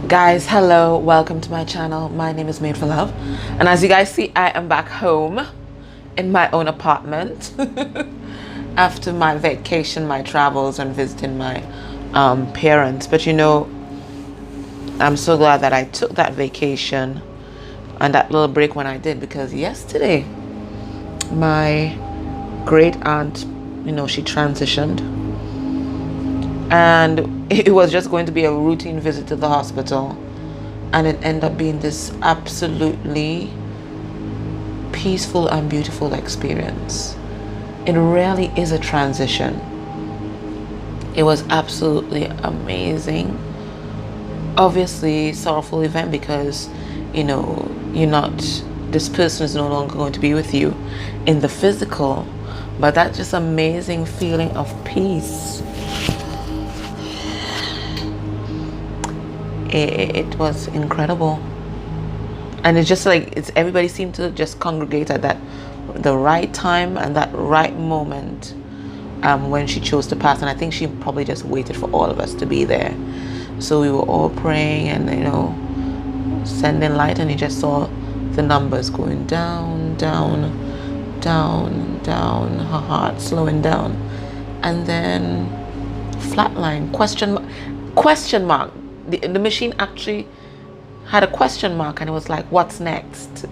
Guys, hello, welcome to my channel. My name is Made for Love, and as you guys see, I am back home in my own apartment after my vacation, my travels, and visiting my parents. But you know, I'm so glad that I took that vacation and that little break when I did, because yesterday my great aunt, you know, she transitioned, and it was just going to be a routine visit to the hospital, and it ended up being this absolutely peaceful and beautiful experience. It really is a transition. It was absolutely amazing. Obviously sorrowful event, because you know, this person is no longer going to be with you in the physical, but that just amazing feeling of peace. It was incredible, and it's just like everybody seemed to just congregate at the right time and that right moment when she chose to pass. And I think she probably just waited for all of us to be there, so we were all praying and, you know, sending light, and you just saw the numbers going down, down, down, down, her heart slowing down, and then flatline, question mark. The machine actually had a question mark, and it was like, what's next?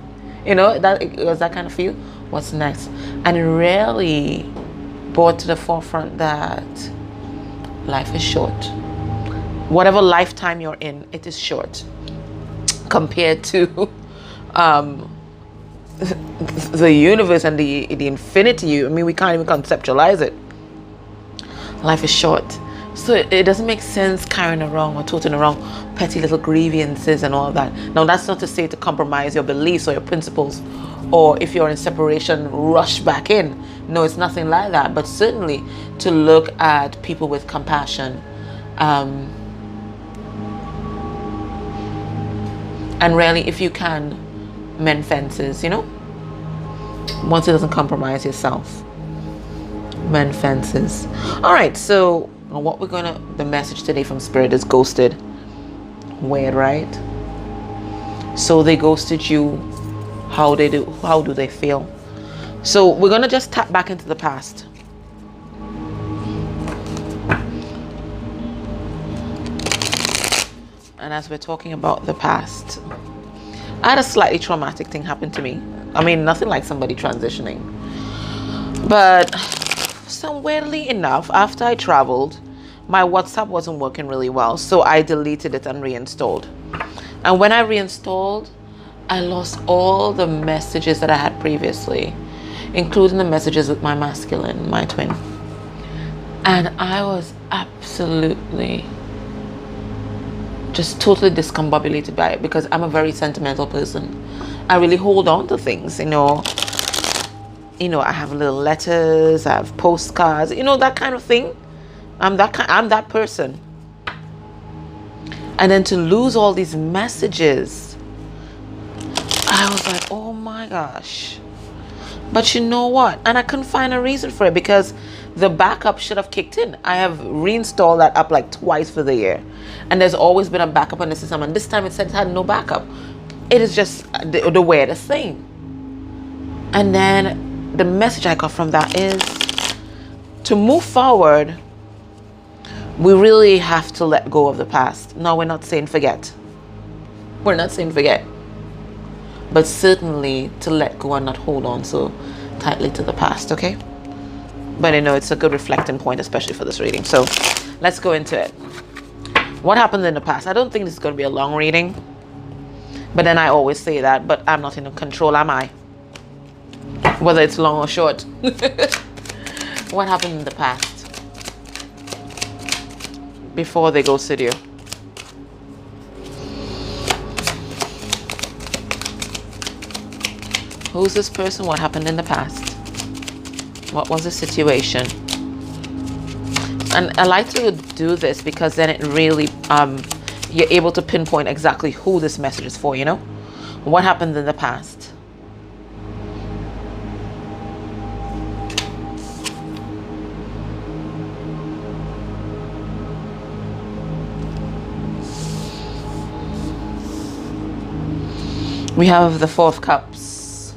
You know, that it was that kind of feel, what's next? And it really brought to the forefront that life is short. Whatever lifetime you're in, it is short compared to the universe and the infinity. I mean, we can't even conceptualize it. Life is short. So it doesn't make sense carrying around or toting around petty little grievances and all that. Now, that's not to say to compromise your beliefs or your principles, or if you're in separation, rush back in. No, it's nothing like that. But certainly to look at people with compassion, and really, if you can, mend fences, you know, once it doesn't compromise yourself. Mend fences. All right, so what the message today from Spirit is ghosted. Weird, right? So they ghosted you. How do they feel? So we're gonna just tap back into the past. And as we're talking about the past, I had a slightly traumatic thing happen to me. I mean, nothing like somebody transitioning, but weirdly enough, after I traveled, my WhatsApp wasn't working really well, so I deleted it and reinstalled. And when I reinstalled, I lost all the messages that I had previously, including the messages with my masculine, my twin. And I was absolutely just totally discombobulated by it, because I'm a very sentimental person. I really hold on to things, you know, I have little letters, I have postcards, you know, that kind of thing. I'm that person. And then to lose all these messages, I was like, oh my gosh. But you know what? And I couldn't find a reason for it, because the backup should have kicked in. I have reinstalled that app like twice for the year, and there's always been a backup on the system, and this time it said it had no backup. It is just the weirdest thing. And then the message I got from that is, to move forward, we really have to let go of the past. No, we're not saying forget. We're not saying forget. But certainly to let go and not hold on so tightly to the past, okay? But I know it's a good reflecting point, especially for this reading. So let's go into it. What happened in the past? I don't think this is going to be a long reading. But then I always say that, but I'm not in control, am I? Whether it's long or short. What happened in the past before they ghosted you? Who's this person? What happened in the past? What was the situation? And I like to do this because then it really you're able to pinpoint exactly who this message is for, you know? What happened in the past? We have the Four of Cups.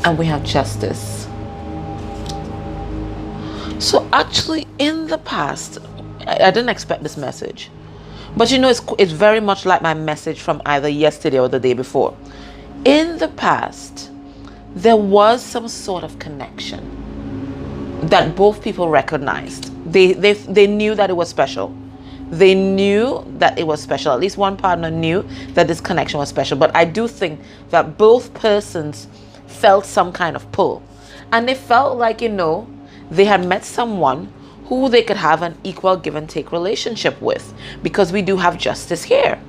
And we have Justice. So actually, in the past, I didn't expect this message. But you know, it's very much like my message from either yesterday or the day before. In the past, there was some sort of connection that both people recognized. They knew that it was special. They knew that it was special. At least one partner knew that this connection was special. But I do think that both persons felt some kind of pull. And they felt like, you know, they had met someone who they could have an equal give and take relationship with. Because we do have justice here.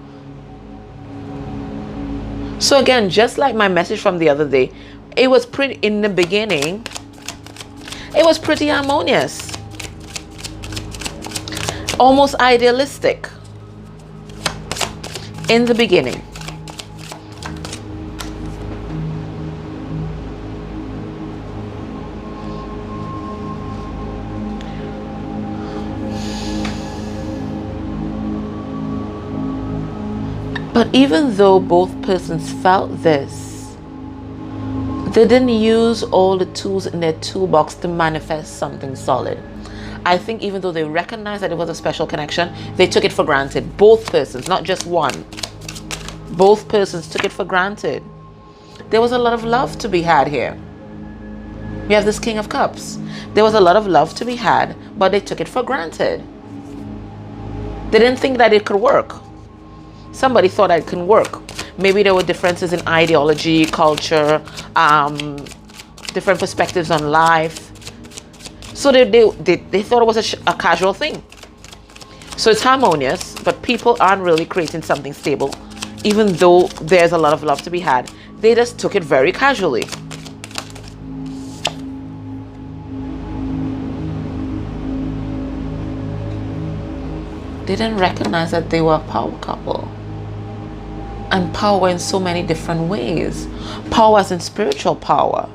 So again, just like my message from the other day, it was pretty, in the beginning, it was pretty harmonious. Almost idealistic in the beginning. But even though both persons felt this, they didn't use all the tools in their toolbox to manifest something solid. I think even though they recognized that it was a special connection, they took it for granted. Both persons, not just one. Both persons took it for granted. There was a lot of love to be had here. We have this King of Cups. There was a lot of love to be had, but they took it for granted. They didn't think that it could work. Somebody thought that it couldn't work. Maybe there were differences in ideology, culture, different perspectives on life. So they thought it was a casual thing. So it's harmonious, but people aren't really creating something stable. Even though there's a lot of love to be had, they just took it very casually. They didn't recognize that they were a power couple. And power in so many different ways. Power as in spiritual power.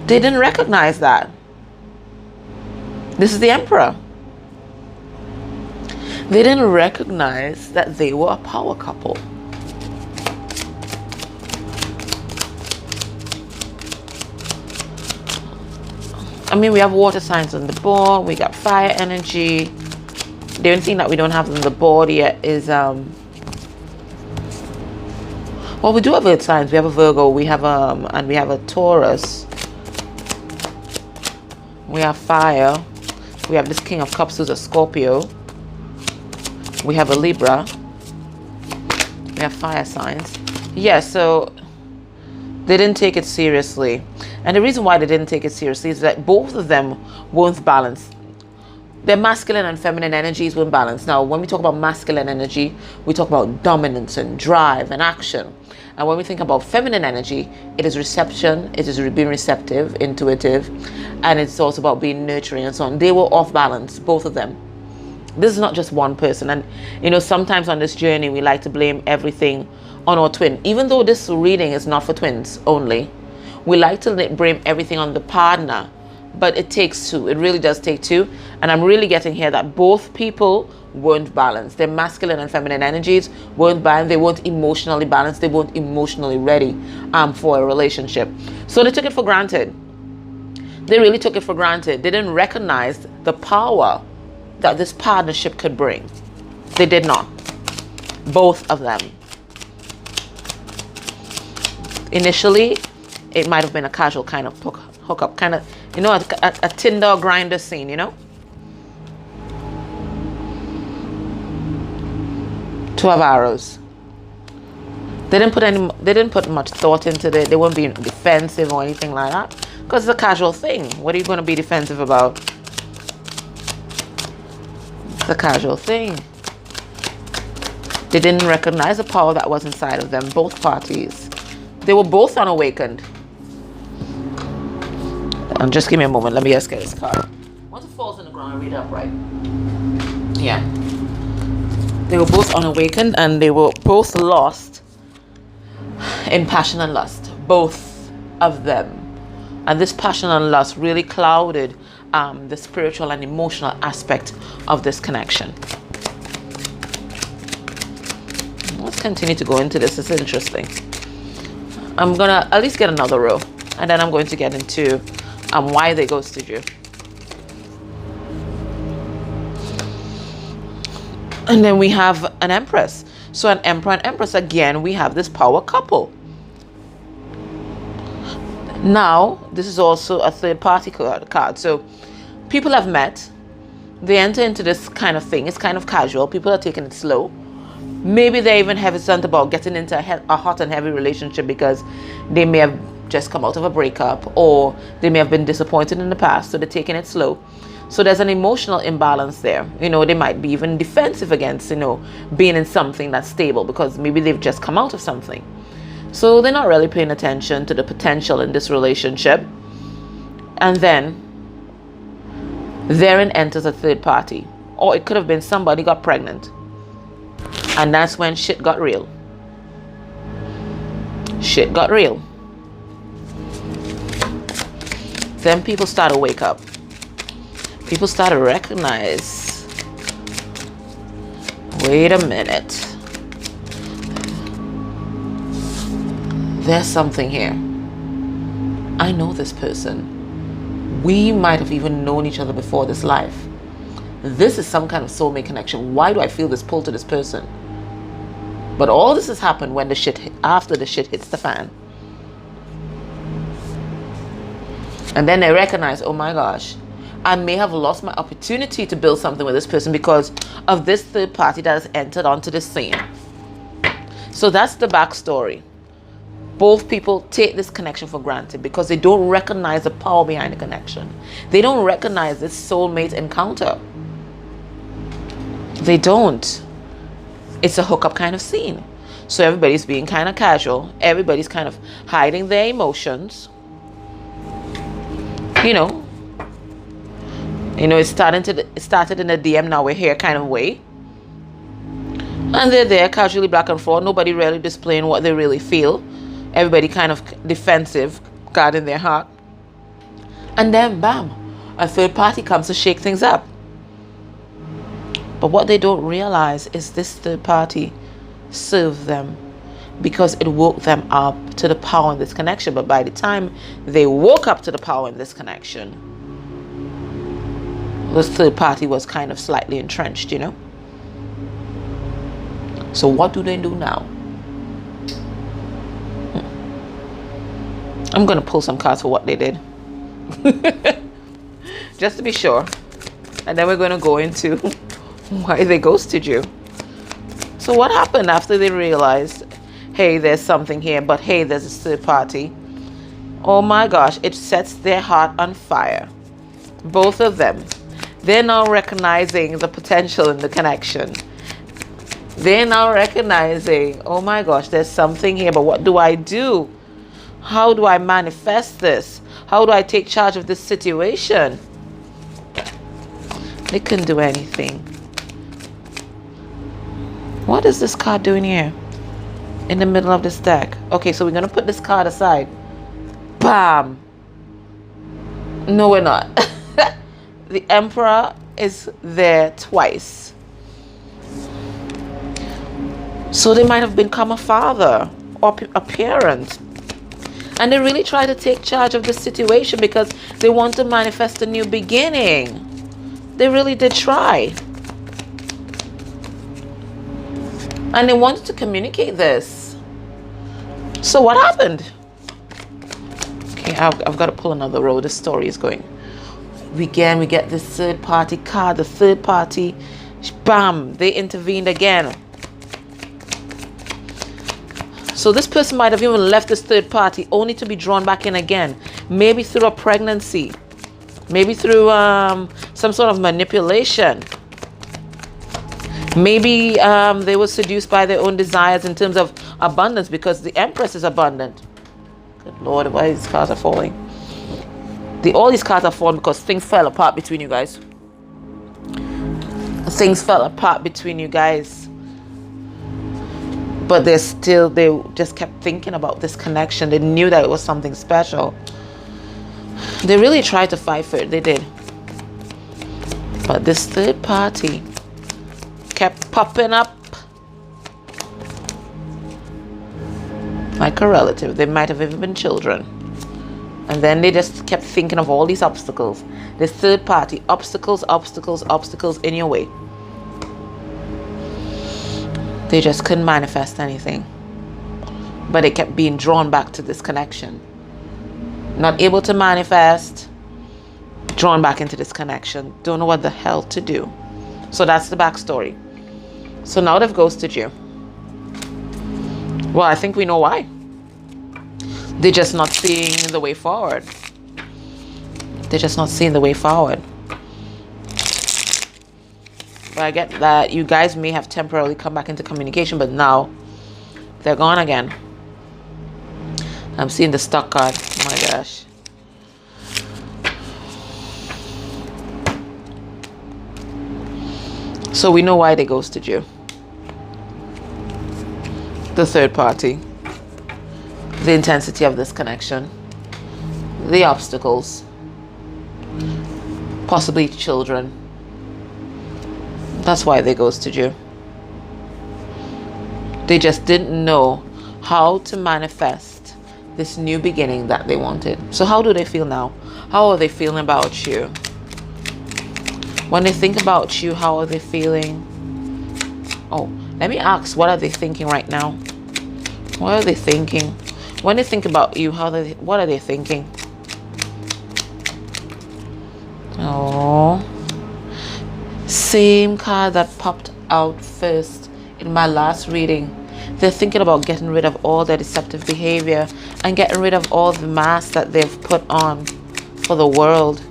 They didn't recognize that. This is the Emperor. They didn't recognize that they were a power couple. I mean, we have water signs on the board. We got fire energy. The only thing that we don't have on the board yet is well, we do have earth signs. We have a Virgo. We have and we have a Taurus. We have fire. We have this King of Cups who's a Scorpio. We have a Libra. We have fire signs. Yeah, so they didn't take it seriously. And the reason why they didn't take it seriously is that both of them weren't balanced. Their masculine and feminine energies weren't balanced. Now, when we talk about masculine energy, we talk about dominance and drive and action. And when we think about feminine energy, it is reception, it is being receptive, intuitive, and it's also about being nurturing and so on. They were off balance, both of them. This is not just one person. And, you know, sometimes on this journey, we like to blame everything on our twin. Even though this reading is not for twins only, we like to blame everything on the partner. But it takes two. It really does take two. And I'm really getting here that both people weren't balanced. Their masculine and feminine energies weren't balanced. They weren't emotionally balanced. They weren't emotionally ready for a relationship. So they took it for granted. They really took it for granted. They didn't recognize the power that this partnership could bring. They did not. Both of them. Initially, it might have been a casual kind of hookup, kind of, you know, a Tinder grinder scene, you know. 12 arrows. They didn't put much thought into it. They weren't being defensive or anything like that, because it's a casual thing. What are you going to be defensive about? It's a casual thing. They didn't recognize the power that was inside of them, both parties. They were both unawakened. And just give me a moment. Let me just get this card. Once it falls on the ground, I read it upright. Yeah. They were both unawakened and they were both lost in passion and lust. Both of them. And this passion and lust really clouded the spiritual and emotional aspect of this connection. What's continue to go into this. It's interesting. I'm gonna at least get another row, and then I'm going to get into why they ghosted you. And then we have an Empress. So an Emperor and Empress, again, we have this power couple. Now, this is also a third party card. So people have met. They enter into this kind of thing. It's kind of casual. People are taking it slow. Maybe they're even hesitant about getting into a hot and heavy relationship because they may have just come out of a breakup, or they may have been disappointed in the past, so they're taking it slow. So there's an emotional imbalance there. You know, they might be even defensive against, you know, being in something that's stable because maybe they've just come out of something. So they're not really paying attention to the potential in this relationship. And then therein enters a third party. Or it could have been somebody got pregnant. And that's when shit got real. Shit got real. Then people start to wake up. People start to recognize, wait a minute, there's something here. I know this person. We might have even known each other before this life. This is some kind of soulmate connection. Why do I feel this pull to this person? But all this has happened when after the shit hits the fan. And then they recognize, oh my gosh, I may have lost my opportunity to build something with this person because of this third party that has entered onto the scene. So that's the backstory. Both people take this connection for granted because they don't recognize the power behind the connection. They don't recognize this soulmate encounter. They don't. It's a hookup kind of scene. So everybody's being kind of casual. Everybody's kind of hiding their emotions. You know, it started in a DM, now we're here kind of way. And they're there casually back and forth. Nobody really displaying what they really feel. Everybody kind of defensive, guarding their heart. And then, bam, a third party comes to shake things up. But what they don't realize is this third party served them because it woke them up to the power in this connection. But by the time they woke up to the power in this connection, this third party was kind of slightly entrenched, you know. So what do they do now? I'm going to pull some cards for what they did. Just to be sure. And then we're going to go into why they ghosted you. So what happened after they realized, hey, there's something here, but hey, there's this third party. Oh my gosh, it sets their heart on fire. Both of them. They're now recognizing the potential in the connection. They're now recognizing, oh my gosh, there's something here, but what do I do? How do I manifest this? How do I take charge of this situation? They couldn't do anything. What is this card doing here? In the middle of this deck. Okay, so we're going to put this card aside. Bam! No, we're not. The Emperor is there twice. So they might have become a father or a parent. And they really try to take charge of the situation because they want to manifest a new beginning. They really did try. And they wanted to communicate this. So what happened? Okay, I've got to pull another row. This story is going. We get this third party card. The third party, bam, they intervened again. So this person might have even left this third party only to be drawn back in again. Maybe through a pregnancy. Maybe through some sort of manipulation. Maybe they were seduced by their own desires in terms of abundance because the Empress is abundant. Good Lord, why these cards are falling? All these cards are falling because things fell apart between you guys. Things fell apart between you guys. But they just kept thinking about this connection. They knew that it was something special. They really tried to fight for it. They did. But this third party kept popping up. like a relative. They might have even been children. And then they just kept thinking of all these obstacles. This third party, obstacles, obstacles, obstacles in your way. They just couldn't manifest anything. But they kept being drawn back to this connection. Not able to manifest, drawn back into this connection. Don't know what the hell to do. So that's the backstory. So now they've ghosted you. Well, I think we know why. They're just not seeing the way forward. They're just not seeing the way forward. But I get that you guys may have temporarily come back into communication, but now they're gone again. I'm seeing the stuck card. Oh my gosh. So we know why they ghosted you. The third party. The intensity of this connection. The obstacles. Possibly children. That's why they ghosted you. They just didn't know how to manifest this new beginning that they wanted. So how do they feel now? How are they feeling about you? When they think about you, how are they feeling? Oh, let me ask, what are they thinking right now? What are they thinking? When they think about you, what are they thinking? Oh, same card that popped out first in my last reading. They're thinking about getting rid of all their deceptive behavior and getting rid of all the masks that they've put on for the world.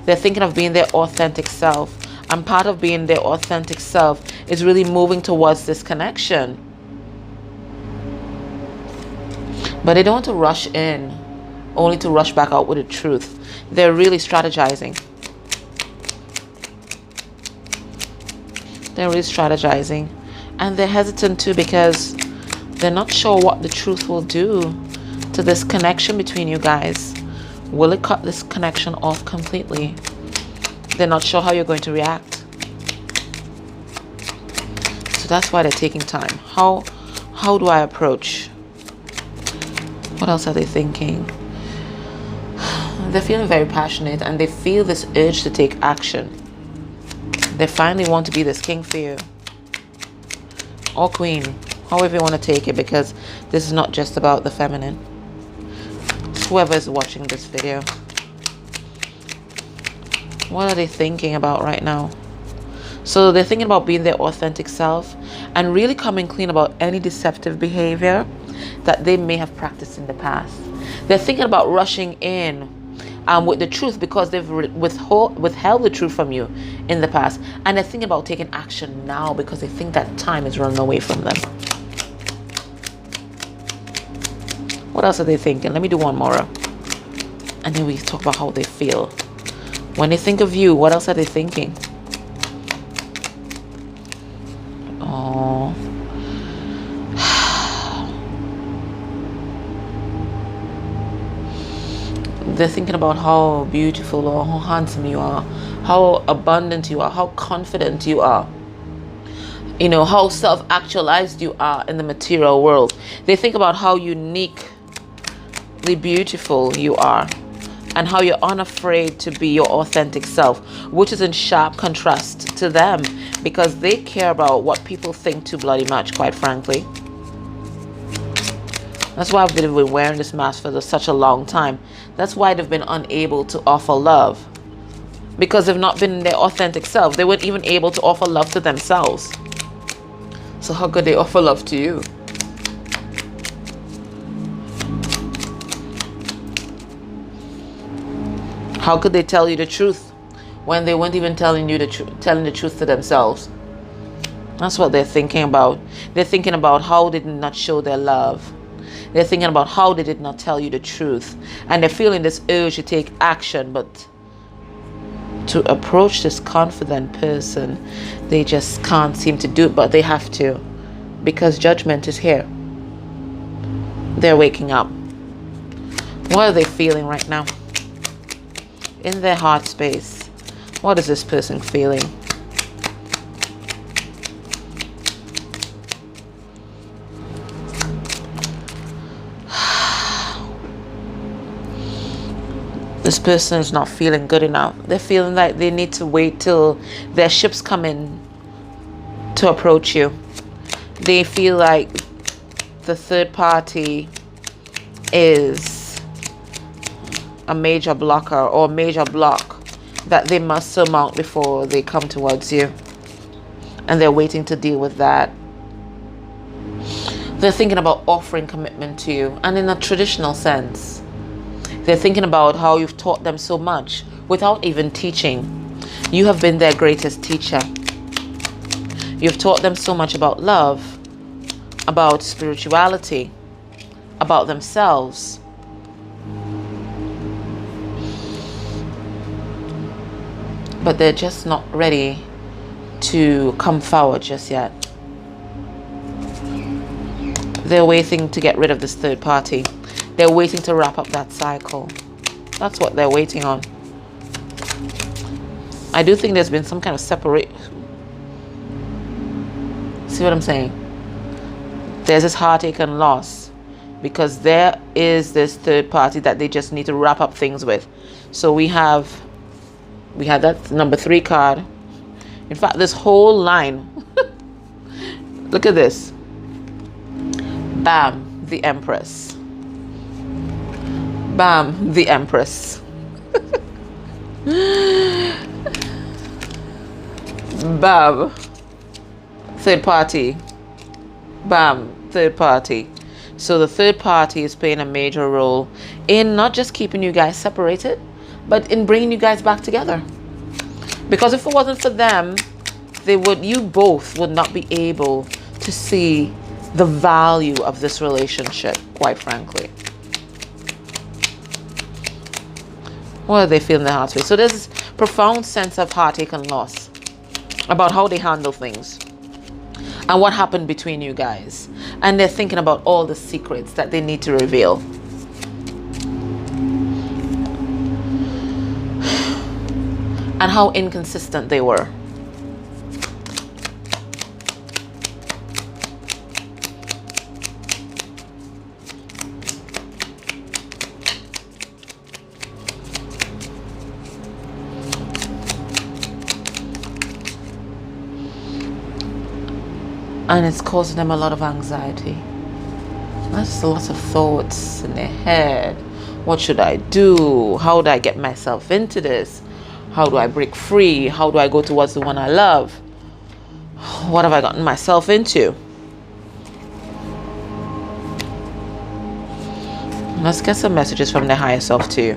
They're thinking of being their authentic self. And part of being their authentic self is really moving towards this connection. But they don't want to rush in, only to rush back out with the truth. They're really strategizing. They're really strategizing. And they're hesitant too because they're not sure what the truth will do to this connection between you guys. Will it cut this connection off completely? They're not sure how you're going to react. So that's why they're taking time. How do I approach? What else are they thinking? They're feeling very passionate and they feel this urge to take action. They finally want to be this king for you. Or queen. However you want to take it, because this is not just about the feminine. Whoever is watching this video. What are they thinking about right now? So they're thinking about being their authentic self and really coming clean about any deceptive behavior that they may have practiced in the past. They're thinking about rushing in with the truth because they've withheld the truth from you in the past. And they're thinking about taking action now because they think that time is running away from them. What else are they thinking? Let me do one more. And then we talk about how they feel. When they think of you, what else are they thinking? Oh. They're thinking about how beautiful or how handsome you are, how abundant you are, how confident you are. You know, how self-actualized you are in the material world. They think about how uniquely beautiful you are and how you're unafraid to be your authentic self, which is in sharp contrast to them because they care about what people think too bloody much, quite frankly. That's why they've been wearing this mask for such a long time. That's why they've been unable to offer love, because they've not been their authentic self. They weren't even able to offer love to themselves. So how could they offer love to you? How could they tell you the truth when they weren't even telling the truth to themselves? That's what they're thinking about. They're thinking about how they did not show their love. They're thinking about how they did not tell you the truth. And they're feeling this urge to take action, but to approach this confident person, they just can't seem to do it, but they have to, because judgment is here. They're waking up. What are they feeling right now? In their heart space, what is this person feeling? This person is not feeling good enough. They're feeling like they need to wait till their ships come in to approach you. They feel like the third party is a major blocker or a major block that they must surmount before they come towards you. And they're waiting to deal with that. They're thinking about offering commitment to you, and in a traditional sense. They're thinking about how you've taught them so much without even teaching. You have been their greatest teacher. You've taught them so much about love, about spirituality, about themselves. But they're just not ready to come forward just yet. They're waiting to get rid of this third party. They're waiting to wrap up that cycle. That's what they're waiting on. I do think there's been some kind of separate. See what I'm saying? There's this heartache and loss because there is this third party that they just need to wrap up things with. So we had that number 3 card. In fact, this whole line. Look at this. Bam, the Empress. Bam, the Empress. Bam, third party. Bam, third party. So the third party is playing a major role in not just keeping you guys separated, but in bringing you guys back together. Because if it wasn't for them, you both would not be able to see the value of this relationship, quite frankly. What are they feeling in their hearts with? So there's this profound sense of heartache and loss about how they handle things and what happened between you guys. And they're thinking about all the secrets that they need to reveal. And how inconsistent they were. And it's causing them a lot of anxiety. That's lots of thoughts in their head. What should I do? How do I get myself into this? How do I break free? How do I go towards the one I love? What have I gotten myself into? Let's get some messages from the higher self to you.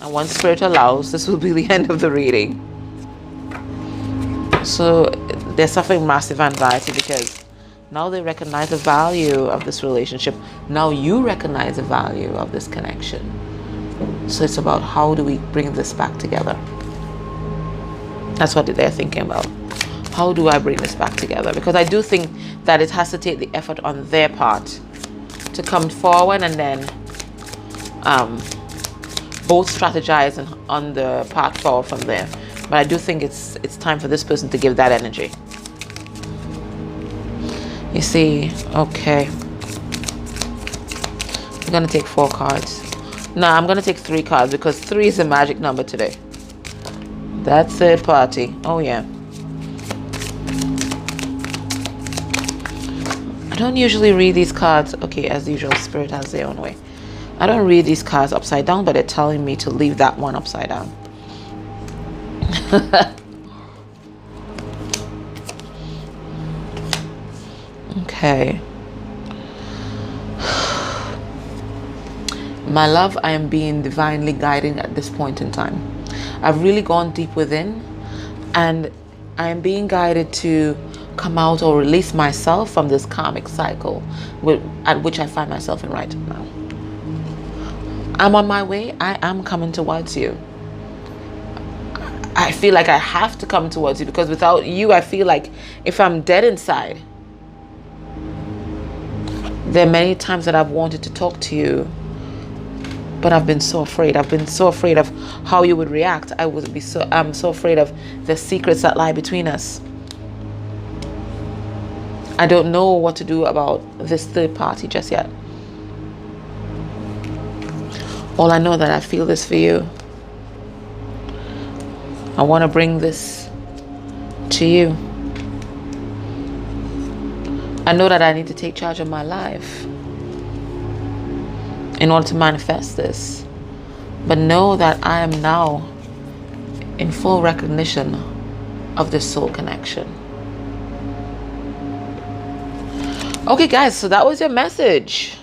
And once Spirit allows, this will be the end of the reading. So they're suffering massive anxiety because now they recognize the value of this relationship. Now you recognize the value of this connection. So it's about how do we bring this back together. That's what they're thinking about. How do I bring this back together? Because I do think that it has to take the effort on their part to come forward and then both strategize on the path forward from there. But I do think it's time for this person to give that energy. You see, okay. I'm going to take 4 cards. No, I'm going to take 3 cards because 3 is a magic number today. That third party. Oh, yeah. I don't usually read these cards. Okay, as usual, Spirit has their own way. I don't read these cards upside down, but they're telling me to leave that one upside down. Okay. My love, I am being divinely guided at this point in time. I've really gone deep within and I am being guided to come out or release myself from this karmic cycle at which I find myself in right now. I'm on my way. I am coming towards you. I feel like I have to come towards you because without you, I feel like if I'm dead inside. There are many times that I've wanted to talk to you, but I've been so afraid. I've been so afraid of how you would react. I'm so afraid of the secrets that lie between us. I don't know what to do about this third party just yet. All I know that I feel this for you. I want to bring this to you. I know that I need to take charge of my life in order to manifest this. But know that I am now in full recognition of this soul connection. Okay, guys, so that was your message.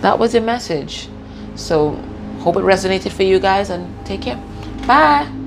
That was your message. So hope it resonated for you guys, and take care. Bye.